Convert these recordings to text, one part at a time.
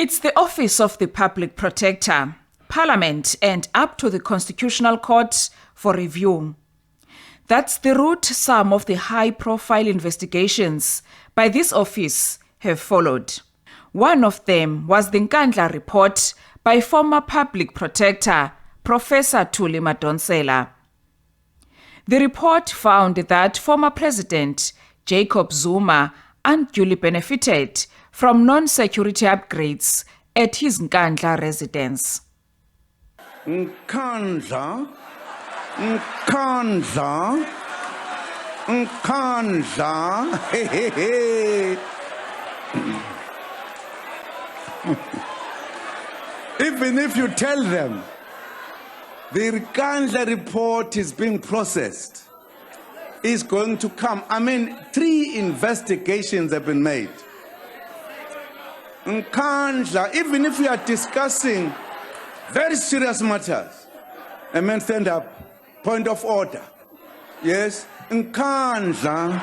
It's the Office of the Public Protector, Parliament, and up to the Constitutional Court for review. That's the route some of the high-profile investigations by this office have followed. One of them was the Nkandla report by former Public Protector Professor Thuli Madonsela. The report found that former President Jacob Zuma unduly benefited from non-security upgrades at his Nkandla residence. Nkandla. Hey, hey, hey. Even if you tell them the Nkandla report is being processed, is going to come. 3 investigations have been made. Nkandla, even if we are discussing very serious matters, stand up, point of order. Yes, Nkandla.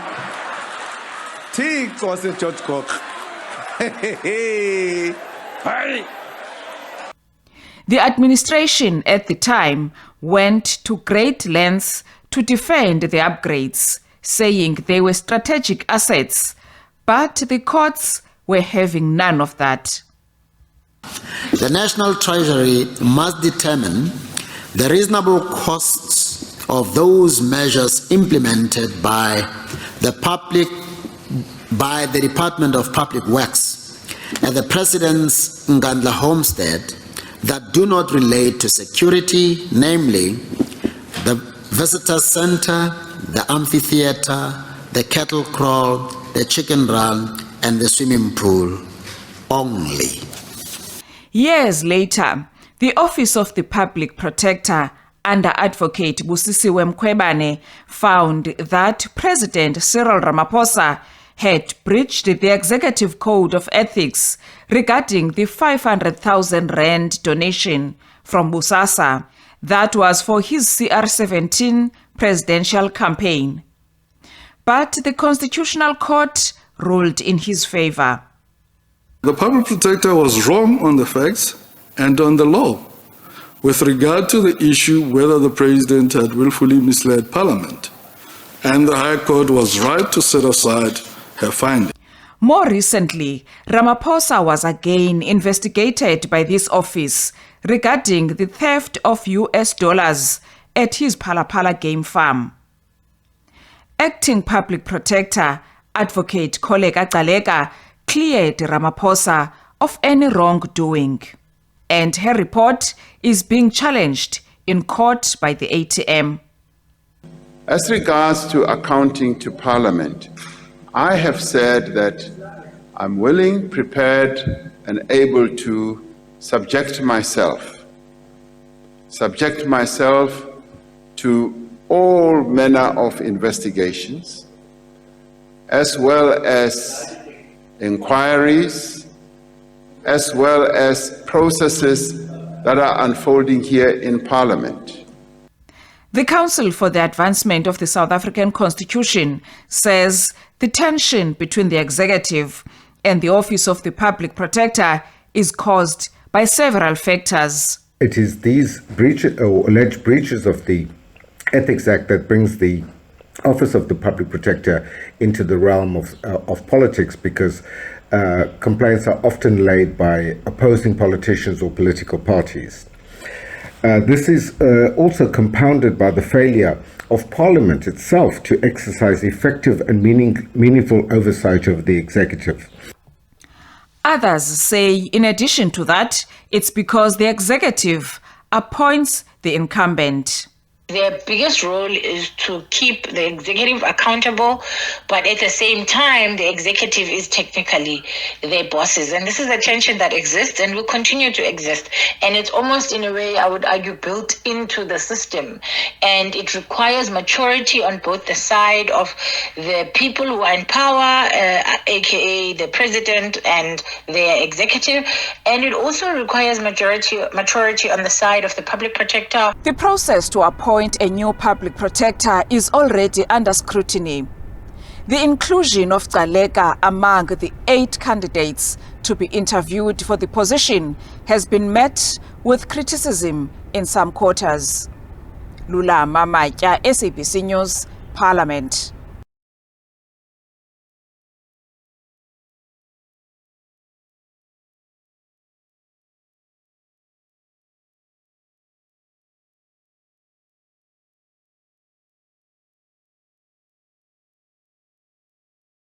Tick was a George Cook. Hey. The administration at the time went to great lengths to defend the upgrades, saying they were strategic assets, but the courts were having none of that. The National Treasury must determine the reasonable costs of those measures implemented by the Department of Public Works at the President's Nkandla homestead that do not relate to security, namely the visitor center, the amphitheater, the cattle kraal, the chicken run, and the swimming pool only. Years later, the Office of the Public Protector under Advocate Busisiwe Mkhwebane found that President Cyril Ramaphosa had breached the Executive Code of Ethics regarding the 500,000 rand donation from Busasa that was for his CR17 presidential campaign. But the Constitutional Court ruled in his favor. The Public Protector was wrong on the facts and on the law with regard to the issue whether the President had willfully misled Parliament, and the High Court was right to set aside her finding. More recently, Ramaphosa was again investigated by this office regarding the theft of US dollars at his Palapala game farm. Acting Public Protector Advocate Koleka Gcaleka cleared Ramaphosa of any wrongdoing, and her report is being challenged in court by the ATM. As regards to accounting to Parliament, I have said that I'm willing, prepared, and able to subject myself to all manner of investigations, as well as inquiries, as well as processes that are unfolding here in Parliament. The Council for the Advancement of the South African Constitution says the tension between the executive and the Office of the Public Protector is caused by several factors. It is these breaches or alleged breaches of the Ethics Act that brings the Office of the Public Protector into the realm of politics, because complaints are often laid by opposing politicians or political parties. This is also compounded by the failure of Parliament itself to exercise effective and meaningful oversight of the executive. Others say, in addition to that, it's because the executive appoints the incumbent. Their biggest role is to keep the executive accountable, but at the same time, the executive is technically their bosses. And this is a tension that exists and will continue to exist. And it's almost, in a way, I would argue, built into the system. And it requires maturity on both the side of the people who are in power, aka the president and their executive. And it also requires maturity on the side of the public protector. The process to appoint a new public protector is already under scrutiny. The inclusion of Gcaleka among the 8 candidates to be interviewed for the position has been met with criticism in some quarters. Lula Mamatya, SABC News, Parliament.